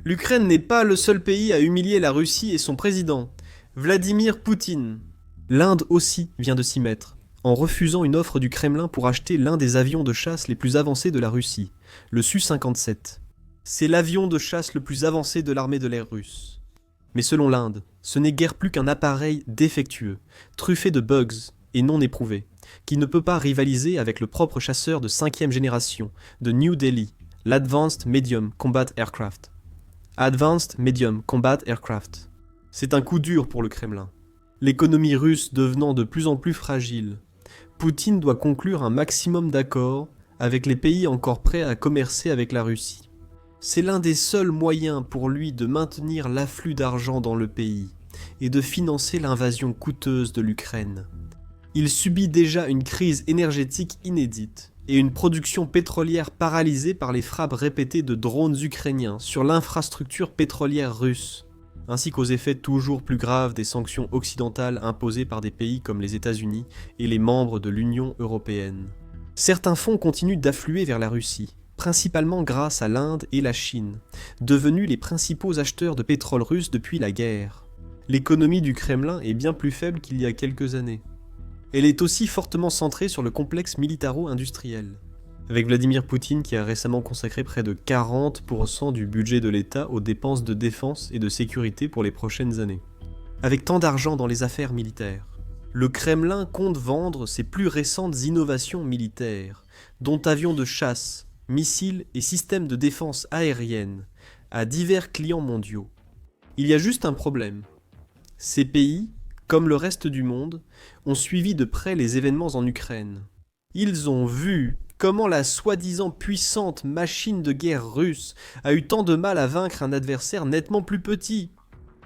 L'Ukraine n'est pas le seul pays à humilier la Russie et son président, Vladimir Poutine. L'Inde aussi vient de s'y mettre, en refusant une offre du Kremlin pour acheter l'un des avions de chasse les plus avancés de la Russie, le Su-57. C'est l'avion de chasse le plus avancé de l'armée de l'air russe. Mais selon l'Inde, ce n'est guère plus qu'un appareil défectueux, truffé de bugs et non éprouvé, qui ne peut pas rivaliser avec le propre chasseur de 5e génération de New Delhi, l'Advanced Medium Combat Aircraft. Advanced Medium Combat Aircraft. C'est un coup dur pour le Kremlin. L'économie russe devenant de plus en plus fragile, Poutine doit conclure un maximum d'accords avec les pays encore prêts à commercer avec la Russie. C'est l'un des seuls moyens pour lui de maintenir l'afflux d'argent dans le pays et de financer l'invasion coûteuse de l'Ukraine. Il subit déjà une crise énergétique inédite et une production pétrolière paralysée par les frappes répétées de drones ukrainiens sur l'infrastructure pétrolière russe, ainsi qu'aux effets toujours plus graves des sanctions occidentales imposées par des pays comme les États-Unis et les membres de l'Union européenne. Certains fonds continuent d'affluer vers la Russie, principalement grâce à l'Inde et la Chine, devenus les principaux acheteurs de pétrole russe depuis la guerre. L'économie du Kremlin est bien plus faible qu'il y a quelques années. Elle est aussi fortement centrée sur le complexe militaro-industriel, avec Vladimir Poutine qui a récemment consacré près de 40% du budget de l'État aux dépenses de défense et de sécurité pour les prochaines années. Avec tant d'argent dans les affaires militaires, le Kremlin compte vendre ses plus récentes innovations militaires, dont avions de chasse, missiles et systèmes de défense aérienne, à divers clients mondiaux. Il y a juste un problème. Ces pays, comme le reste du monde, ont suivi de près les événements en Ukraine. Ils ont vu comment la soi-disant puissante machine de guerre russe a eu tant de mal à vaincre un adversaire nettement plus petit.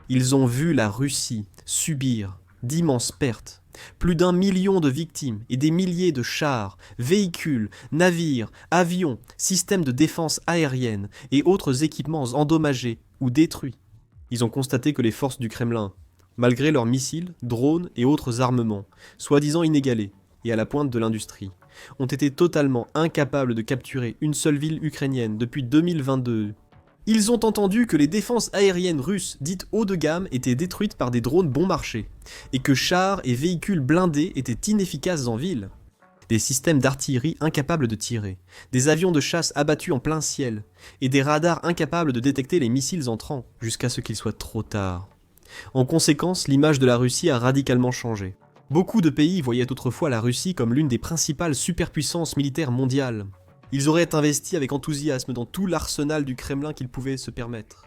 Ils ont vu la Russie subir d'immenses pertes, plus d'1 million de victimes et des milliers de chars, véhicules, navires, avions, systèmes de défense aérienne et autres équipements endommagés ou détruits. Ils ont constaté que les forces du Kremlin, malgré leurs missiles, drones et autres armements, soi-disant inégalés et à la pointe de l'industrie, ont été totalement incapables de capturer une seule ville ukrainienne depuis 2022. Ils ont entendu que les défenses aériennes russes dites haut de gamme étaient détruites par des drones bon marché, et que chars et véhicules blindés étaient inefficaces en ville. Des systèmes d'artillerie incapables de tirer, des avions de chasse abattus en plein ciel, et des radars incapables de détecter les missiles entrants, jusqu'à ce qu'il soit trop tard. En conséquence, l'image de la Russie a radicalement changé. Beaucoup de pays voyaient autrefois la Russie comme l'une des principales superpuissances militaires mondiales. Ils auraient investi avec enthousiasme dans tout l'arsenal du Kremlin qu'ils pouvaient se permettre.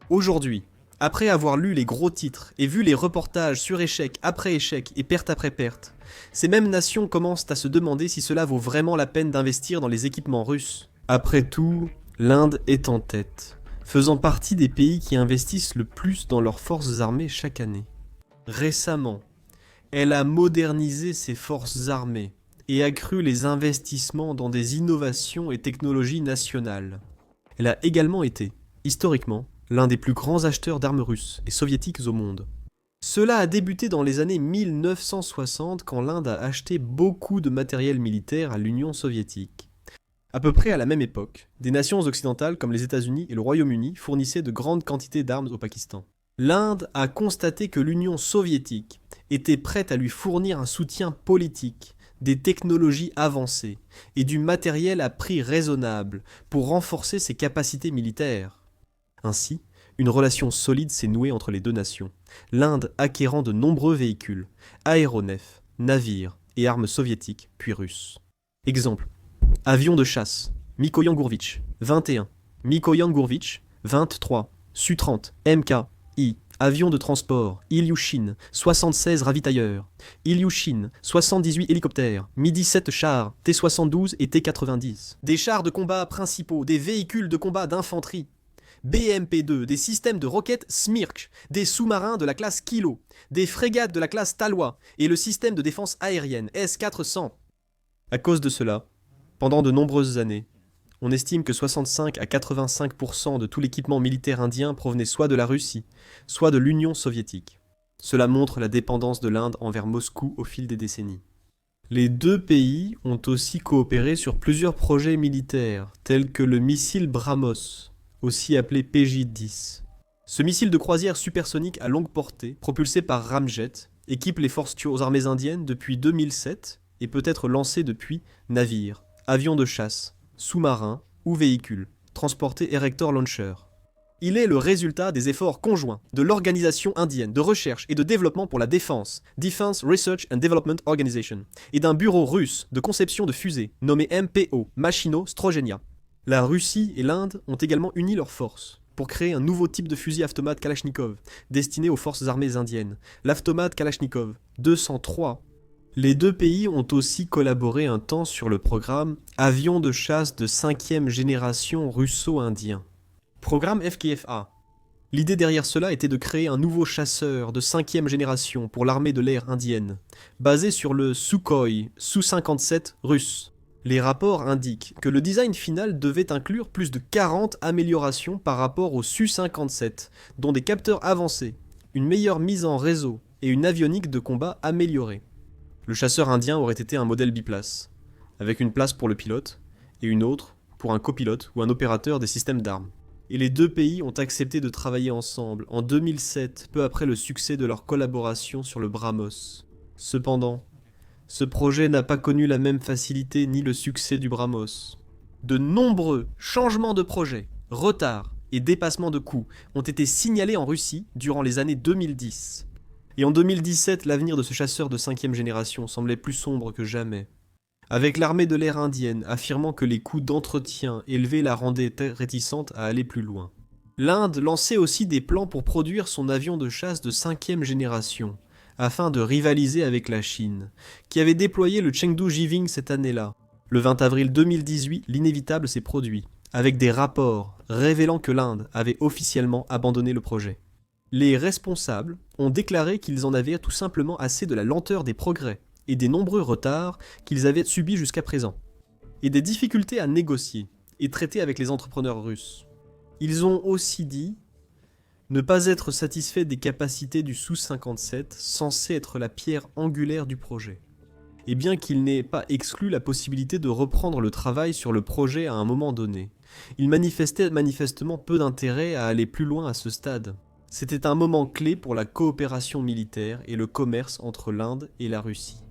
Aujourd'hui, après avoir lu les gros titres et vu les reportages sur échec après échec et perte après perte, ces mêmes nations commencent à se demander si cela vaut vraiment la peine d'investir dans les équipements russes. Après tout, l'Inde est en tête, faisant partie des pays qui investissent le plus dans leurs forces armées chaque année. Récemment, elle a modernisé ses forces armées et accru les investissements dans des innovations et technologies nationales. Elle a également été, historiquement, l'un des plus grands acheteurs d'armes russes et soviétiques au monde. Cela a débuté dans les années 1960 quand l'Inde a acheté beaucoup de matériel militaire à l'Union soviétique. À peu près à la même époque, des nations occidentales comme les États-Unis et le Royaume-Uni fournissaient de grandes quantités d'armes au Pakistan. L'Inde a constaté que l'Union soviétique était prête à lui fournir un soutien politique, des technologies avancées et du matériel à prix raisonnable pour renforcer ses capacités militaires. Ainsi, une relation solide s'est nouée entre les deux nations, l'Inde acquérant de nombreux véhicules, aéronefs, navires et armes soviétiques puis russes. Exemple. Avion de chasse, Mikoyan Gourevitch, 21. Mikoyan Gourevitch, 23. Su-30, MK-I. Avion de transport, Ilyushin, 76 ravitailleurs. Ilyushin, 78 hélicoptères, Mi-17 chars, T-72 et T-90. Des chars de combat principaux, des véhicules de combat d'infanterie. BMP-2, des systèmes de roquettes Smirch, des sous-marins de la classe Kilo, des frégates de la classe Talwa et le système de défense aérienne S-400. À cause de cela, pendant de nombreuses années, on estime que 65 à 85% de tout l'équipement militaire indien provenait soit de la Russie, soit de l'Union soviétique. Cela montre la dépendance de l'Inde envers Moscou au fil des décennies. Les deux pays ont aussi coopéré sur plusieurs projets militaires, tels que le missile BrahMos, aussi appelé PJ-10. Ce missile de croisière supersonique à longue portée, propulsé par ramjet, équipe les forces aux armées indiennes depuis 2007 et peut être lancé depuis navires, avions de chasse, sous-marins ou véhicules, transportés Erector Launcher. Il est le résultat des efforts conjoints de l'Organisation indienne de recherche et de développement pour la défense, Defense Research and Development Organization, et d'un bureau russe de conception de fusées, nommé MPO, Machino Strogenia. La Russie et l'Inde ont également uni leurs forces pour créer un nouveau type de fusil automate Kalachnikov, destiné aux forces armées indiennes, l'automate Kalachnikov 203. Les deux pays ont aussi collaboré un temps sur le programme Avions de chasse de 5e génération russo-indien. Programme FKFA. L'idée derrière cela était de créer un nouveau chasseur de 5e génération pour l'armée de l'air indienne, basé sur le Sukhoi Su-57 russe. Les rapports indiquent que le design final devait inclure plus de 40 améliorations par rapport au Su-57, dont des capteurs avancés, une meilleure mise en réseau et une avionique de combat améliorée. Le chasseur indien aurait été un modèle biplace, avec une place pour le pilote et une autre pour un copilote ou un opérateur des systèmes d'armes. Et les deux pays ont accepté de travailler ensemble en 2007, peu après le succès de leur collaboration sur le BrahMos. Cependant, ce projet n'a pas connu la même facilité ni le succès du BrahMos. De nombreux changements de projet, retards et dépassements de coûts ont été signalés en Russie durant les années 2010. Et en 2017, l'avenir de ce chasseur de 5e génération semblait plus sombre que jamais. Avec l'armée de l'air indienne affirmant que les coûts d'entretien élevés la rendaient réticente à aller plus loin. L'Inde lançait aussi des plans pour produire son avion de chasse de 5e génération, afin de rivaliser avec la Chine, qui avait déployé le Chengdu Jiving cette année-là. Le 20 avril 2018, l'inévitable s'est produit, avec des rapports révélant que l'Inde avait officiellement abandonné le projet. Les responsables ont déclaré qu'ils en avaient tout simplement assez de la lenteur des progrès, et des nombreux retards qu'ils avaient subis jusqu'à présent, et des difficultés à négocier et traiter avec les entrepreneurs russes. Ils ont aussi dit ne pas être satisfaits des capacités du Su-57, censé être la pierre angulaire du projet. Et bien qu'il n'ait pas exclu la possibilité de reprendre le travail sur le projet à un moment donné, ils manifestaient manifestement peu d'intérêt à aller plus loin à ce stade. C'était un moment clé pour la coopération militaire et le commerce entre l'Inde et la Russie.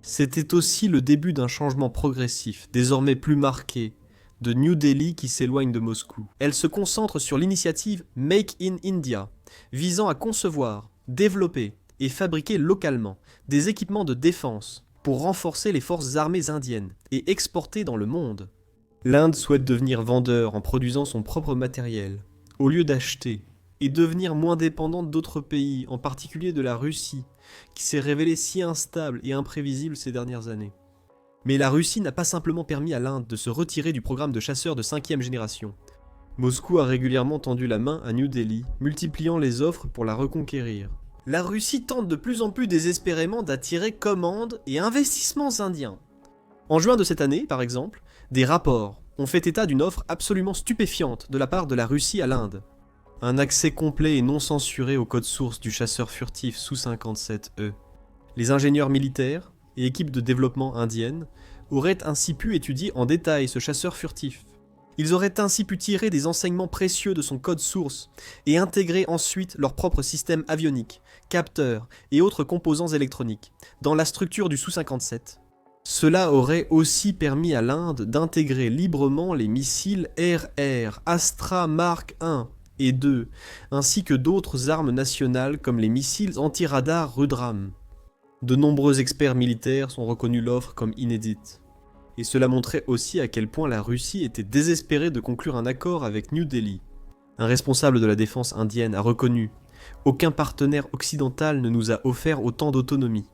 C'était aussi le début d'un changement progressif, désormais plus marqué, de New Delhi qui s'éloigne de Moscou. Elle se concentre sur l'initiative Make in India, visant à concevoir, développer et fabriquer localement des équipements de défense pour renforcer les forces armées indiennes et exporter dans le monde. L'Inde souhaite devenir vendeur en produisant son propre matériel, au lieu d'acheter, et devenir moins dépendante d'autres pays, en particulier de la Russie, qui s'est révélée si instable et imprévisible ces dernières années. Mais la Russie n'a pas simplement permis à l'Inde de se retirer du programme de chasseurs de 5e génération. Moscou a régulièrement tendu la main à New Delhi, multipliant les offres pour la reconquérir. La Russie tente de plus en plus désespérément d'attirer commandes et investissements indiens. En juin de cette année, par exemple, des rapports ont fait état d'une offre absolument stupéfiante de la part de la Russie à l'Inde. Un accès complet et non censuré au code source du chasseur furtif Su-57E. Les ingénieurs militaires et équipes de développement indiennes auraient ainsi pu étudier en détail ce chasseur furtif. Ils auraient ainsi pu tirer des enseignements précieux de son code source et intégrer ensuite leur propre système avionique, capteurs et autres composants électroniques dans la structure du Su-57. Cela aurait aussi permis à l'Inde d'intégrer librement les missiles RR Astra Mark I et 2, ainsi que d'autres armes nationales comme les missiles anti-radar Rudram. De nombreux experts militaires ont reconnu l'offre comme inédite. Et cela montrait aussi à quel point la Russie était désespérée de conclure un accord avec New Delhi. Un responsable de la défense indienne a reconnu « Aucun partenaire occidental ne nous a offert autant d'autonomie ».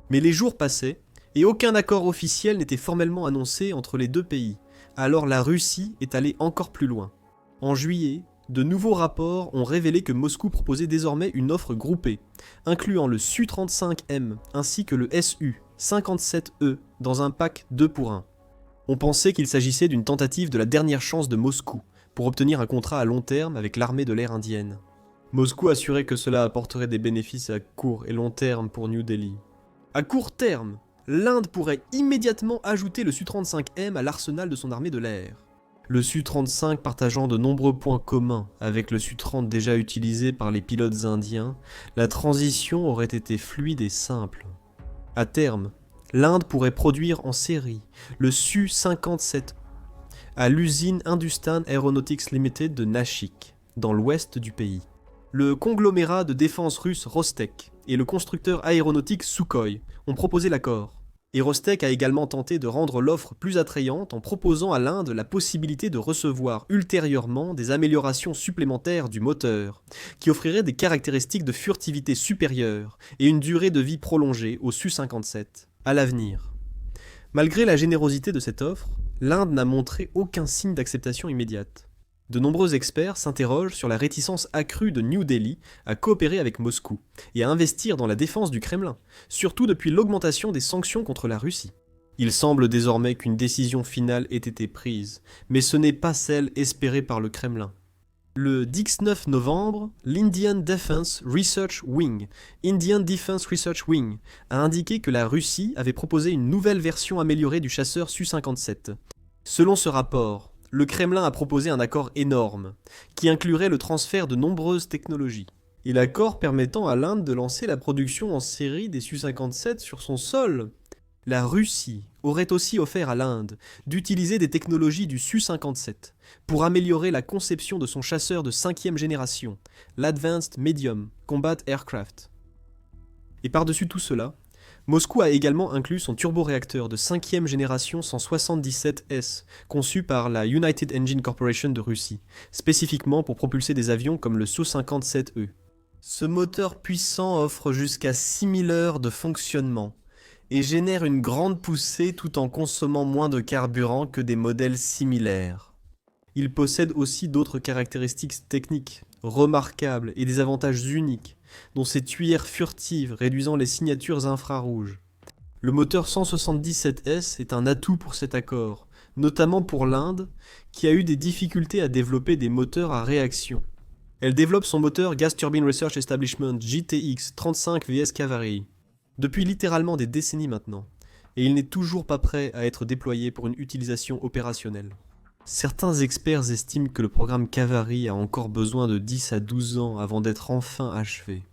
Mais les jours passaient, et aucun accord officiel n'était formellement annoncé entre les deux pays. Alors la Russie est allée encore plus loin. En juillet, de nouveaux rapports ont révélé que Moscou proposait désormais une offre groupée, incluant le Su-35M ainsi que le Su-57E dans un pack 2 pour 1. On pensait qu'il s'agissait d'une tentative de la dernière chance de Moscou pour obtenir un contrat à long terme avec l'armée de l'air indienne. Moscou assurait que cela apporterait des bénéfices à court et long terme pour New Delhi. À court terme, l'Inde pourrait immédiatement ajouter le Su-35M à l'arsenal de son armée de l'air. Le Su-35 partageant de nombreux points communs avec le Su-30 déjà utilisé par les pilotes indiens, la transition aurait été fluide et simple. À terme, l'Inde pourrait produire en série le Su-57 à l'usine Hindustan Aeronautics Limited de Nashik, dans l'ouest du pays. Le conglomérat de défense russe Rostec et le constructeur aéronautique Sukhoi ont proposé l'accord. Et Rostec a également tenté de rendre l'offre plus attrayante en proposant à l'Inde la possibilité de recevoir ultérieurement des améliorations supplémentaires du moteur, qui offriraient des caractéristiques de furtivité supérieures et une durée de vie prolongée au Su-57 à l'avenir. Malgré la générosité de cette offre, l'Inde n'a montré aucun signe d'acceptation immédiate. De nombreux experts s'interrogent sur la réticence accrue de New Delhi à coopérer avec Moscou et à investir dans la défense du Kremlin, surtout depuis l'augmentation des sanctions contre la Russie. Il semble désormais qu'une décision finale ait été prise, mais ce n'est pas celle espérée par le Kremlin. Le 19 novembre, l'Indian Defense Research Wing, a indiqué que la Russie avait proposé une nouvelle version améliorée du chasseur Su-57. Selon ce rapport, le Kremlin a proposé un accord énorme, qui inclurait le transfert de nombreuses technologies. Et l'accord permettant à l'Inde de lancer la production en série des Su-57 sur son sol. La Russie aurait aussi offert à l'Inde d'utiliser des technologies du Su-57 pour améliorer la conception de son chasseur de 5e génération, l'Advanced Medium Combat Aircraft. Et par-dessus tout cela, Moscou a également inclus son turboréacteur de 5e génération 177S, conçu par la United Engine Corporation de Russie, spécifiquement pour propulser des avions comme le Su-57E. Ce moteur puissant offre jusqu'à 6000 heures de fonctionnement et génère une grande poussée tout en consommant moins de carburant que des modèles similaires. Il possède aussi d'autres caractéristiques techniques remarquables et des avantages uniques, dont ses tuyères furtives réduisant les signatures infrarouges. Le moteur 177S est un atout pour cet accord, notamment pour l'Inde, qui a eu des difficultés à développer des moteurs à réaction. Elle développe son moteur Gas Turbine Research Establishment GTX 35 VS Cavalry depuis littéralement des décennies maintenant, et il n'est toujours pas prêt à être déployé pour une utilisation opérationnelle. Certains experts estiment que le programme Cavalry a encore besoin de 10 à 12 ans avant d'être enfin achevé.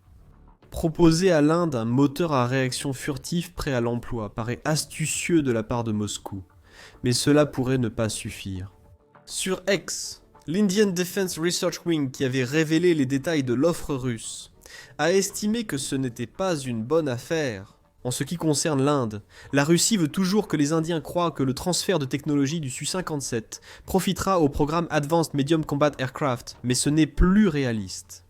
Proposer à l'Inde un moteur à réaction furtif prêt à l'emploi paraît astucieux de la part de Moscou, mais cela pourrait ne pas suffire. Sur X, l'Indian Defense Research Wing, qui avait révélé les détails de l'offre russe, a estimé que ce n'était pas une bonne affaire. En ce qui concerne l'Inde, la Russie veut toujours que les Indiens croient que le transfert de technologie du Su-57 profitera au programme Advanced Medium Combat Aircraft, mais ce n'est plus réaliste.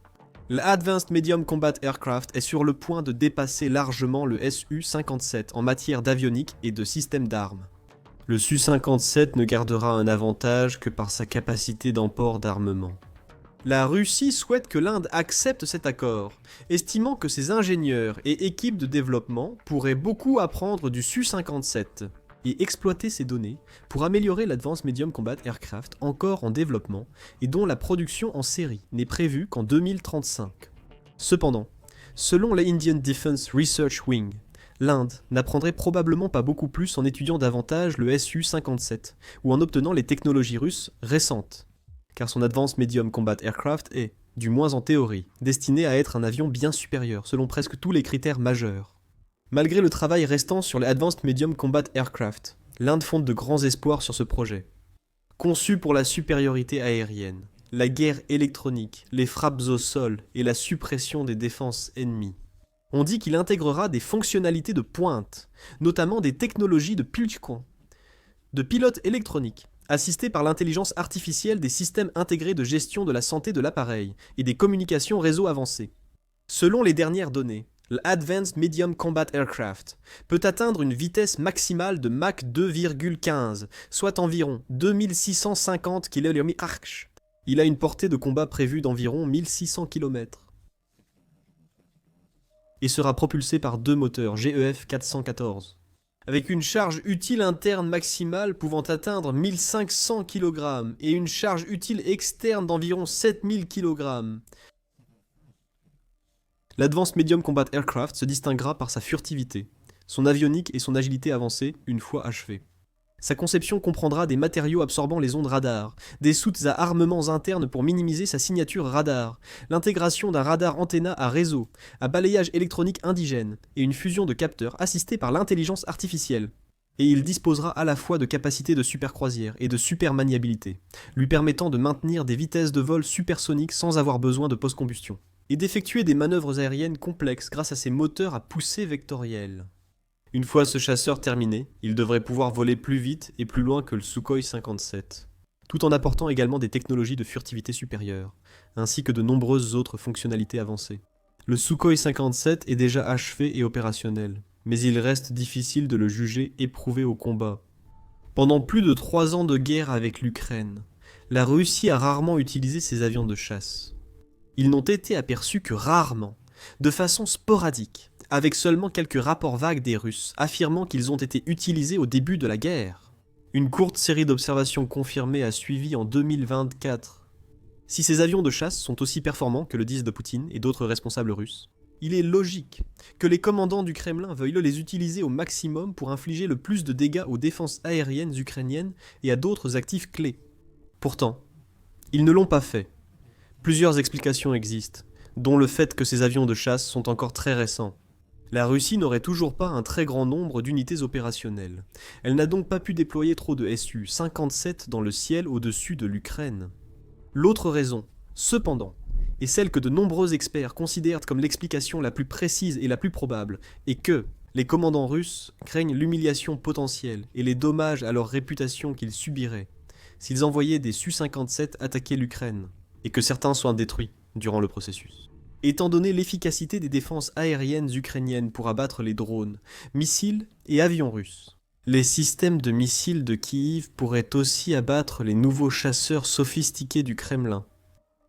L'Advanced Medium Combat Aircraft est sur le point de dépasser largement le Su-57 en matière d'avionique et de système d'armes. Le Su-57 ne gardera un avantage que par sa capacité d'emport d'armement. La Russie souhaite que l'Inde accepte cet accord, estimant que ses ingénieurs et équipes de développement pourraient beaucoup apprendre du Su-57 et exploiter ces données pour améliorer l'Advanced Medium Combat Aircraft encore en développement et dont la production en série n'est prévue qu'en 2035. Cependant, selon la Indian Defense Research Wing, l'Inde n'apprendrait probablement pas beaucoup plus en étudiant davantage le Su-57 ou en obtenant les technologies russes récentes, car son Advanced Medium Combat Aircraft est, du moins en théorie, destiné à être un avion bien supérieur selon presque tous les critères majeurs. Malgré le travail restant sur les Advanced Medium Combat Aircraft, l'Inde fonde de grands espoirs sur ce projet. Conçu pour la supériorité aérienne, la guerre électronique, les frappes au sol et la suppression des défenses ennemies, on dit qu'il intégrera des fonctionnalités de pointe, notamment des technologies de pilote électronique, assisté par l'intelligence artificielle des systèmes intégrés de gestion de la santé de l'appareil et des communications réseau avancées. Selon les dernières données, l'Advanced Medium Combat Aircraft peut atteindre une vitesse maximale de Mach 2,15, soit environ 2650 km/h. Il a une portée de combat prévue d'environ 1600 km. Et sera propulsé par 2 moteurs GEF 414. Avec une charge utile interne maximale pouvant atteindre 1500 kg et une charge utile externe d'environ 7000 kg. L'Advanced Medium Combat Aircraft se distinguera par sa furtivité, son avionique et son agilité avancée une fois achevé. Sa conception comprendra des matériaux absorbant les ondes radar, des soutes à armements internes pour minimiser sa signature radar, l'intégration d'un radar antenna à réseau, à balayage électronique indigène, et une fusion de capteurs assistés par l'intelligence artificielle. Et il disposera à la fois de capacités de supercroisière et de supermaniabilité, lui permettant de maintenir des vitesses de vol supersoniques sans avoir besoin de post-combustion, et d'effectuer des manœuvres aériennes complexes grâce à ses moteurs à poussée vectorielle. Une fois ce chasseur terminé, il devrait pouvoir voler plus vite et plus loin que le Sukhoi 57, tout en apportant également des technologies de furtivité supérieures, ainsi que de nombreuses autres fonctionnalités avancées. Le Sukhoi 57 est déjà achevé et opérationnel, mais il reste difficile de le juger éprouvé au combat. Pendant plus de 3 ans de guerre avec l'Ukraine, la Russie a rarement utilisé ses avions de chasse. Ils n'ont été aperçus que rarement, de façon sporadique, avec seulement quelques rapports vagues des Russes affirmant qu'ils ont été utilisés au début de la guerre. Une courte série d'observations confirmées a suivi en 2024. Si ces avions de chasse sont aussi performants que le disent de Poutine et d'autres responsables russes, il est logique que les commandants du Kremlin veuillent les utiliser au maximum pour infliger le plus de dégâts aux défenses aériennes ukrainiennes et à d'autres actifs clés. Pourtant, ils ne l'ont pas fait. Plusieurs explications existent, dont le fait que ces avions de chasse sont encore très récents. La Russie n'aurait toujours pas un très grand nombre d'unités opérationnelles. Elle n'a donc pas pu déployer trop de Su-57 dans le ciel au-dessus de l'Ukraine. L'autre raison, cependant, et celle que de nombreux experts considèrent comme l'explication la plus précise et la plus probable, est que les commandants russes craignent l'humiliation potentielle et les dommages à leur réputation qu'ils subiraient s'ils envoyaient des Su-57 attaquer l'Ukraine, et que certains soient détruits durant le processus. Étant donné l'efficacité des défenses aériennes ukrainiennes pour abattre les drones, missiles et avions russes, les systèmes de missiles de Kiev pourraient aussi abattre les nouveaux chasseurs sophistiqués du Kremlin.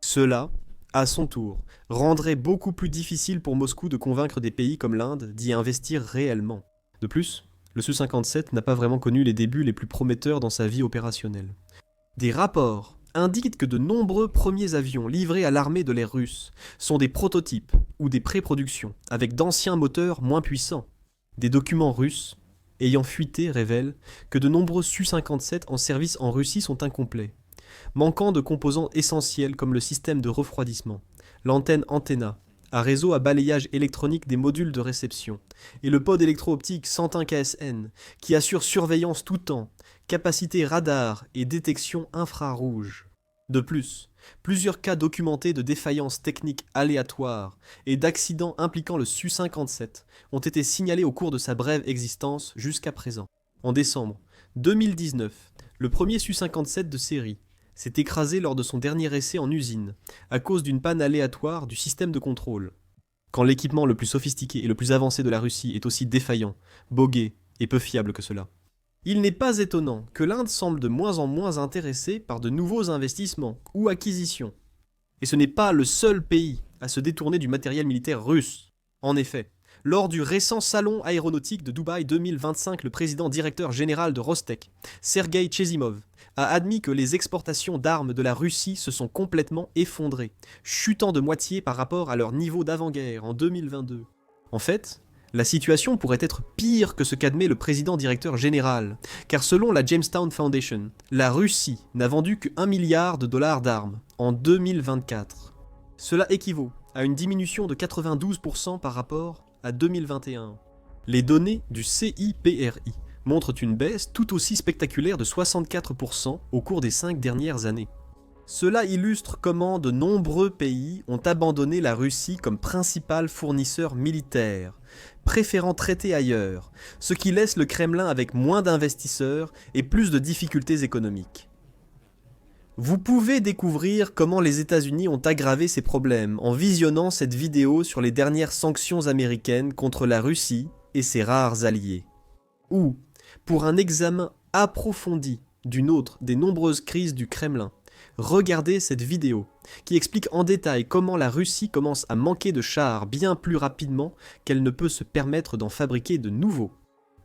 Cela, à son tour, rendrait beaucoup plus difficile pour Moscou de convaincre des pays comme l'Inde d'y investir réellement. De plus, le Su-57 n'a pas vraiment connu les débuts les plus prometteurs dans sa vie opérationnelle. Des rapports indiquent que de nombreux premiers avions livrés à l'armée de l'air russe sont des prototypes ou des pré-productions avec d'anciens moteurs moins puissants. Des documents russes ayant fuité révèlent que de nombreux Su-57 en service en Russie sont incomplets, manquant de composants essentiels comme le système de refroidissement, l'antenne antenna, un réseau à balayage électronique des modules de réception, et le pod électro-optique 101 KSN, qui assure surveillance tout temps, capacité radar et détection infrarouge. De plus, plusieurs cas documentés de défaillances techniques aléatoires et d'accidents impliquant le Su-57 ont été signalés au cours de sa brève existence jusqu'à présent. En décembre 2019, le premier Su-57 de série s'est écrasé lors de son dernier essai en usine, à cause d'une panne aléatoire du système de contrôle. Quand l'équipement le plus sophistiqué et le plus avancé de la Russie est aussi défaillant, bogué et peu fiable que cela. Il n'est pas étonnant que l'Inde semble de moins en moins intéressée par de nouveaux investissements ou acquisitions. Et ce n'est pas le seul pays à se détourner du matériel militaire russe. En effet, lors du récent salon aéronautique de Dubaï 2025, le président directeur général de Rostec, Sergei Chesimov, a admis que les exportations d'armes de la Russie se sont complètement effondrées, chutant de moitié par rapport à leur niveau d'avant-guerre en 2022. En fait, la situation pourrait être pire que ce qu'admet le président directeur général, car selon la Jamestown Foundation, la Russie n'a vendu que 1 milliard de dollars d'armes en 2024. Cela équivaut à une diminution de 92% par rapport à 2021. Les données du CIPRI montrent une baisse tout aussi spectaculaire de 64% au cours des 5 dernières années. Cela illustre comment de nombreux pays ont abandonné la Russie comme principal fournisseur militaire, préférant traiter ailleurs, ce qui laisse le Kremlin avec moins d'investisseurs et plus de difficultés économiques. Vous pouvez découvrir comment les États-Unis ont aggravé ces problèmes en visionnant cette vidéo sur les dernières sanctions américaines contre la Russie et ses rares alliés. Ou, pour un examen approfondi d'une autre des nombreuses crises du Kremlin, regardez cette vidéo qui explique en détail comment la Russie commence à manquer de chars bien plus rapidement qu'elle ne peut se permettre d'en fabriquer de nouveaux.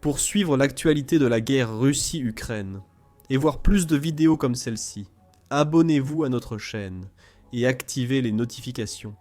Pour suivre l'actualité de la guerre Russie-Ukraine et voir plus de vidéos comme celle-ci, abonnez-vous à notre chaîne et activez les notifications.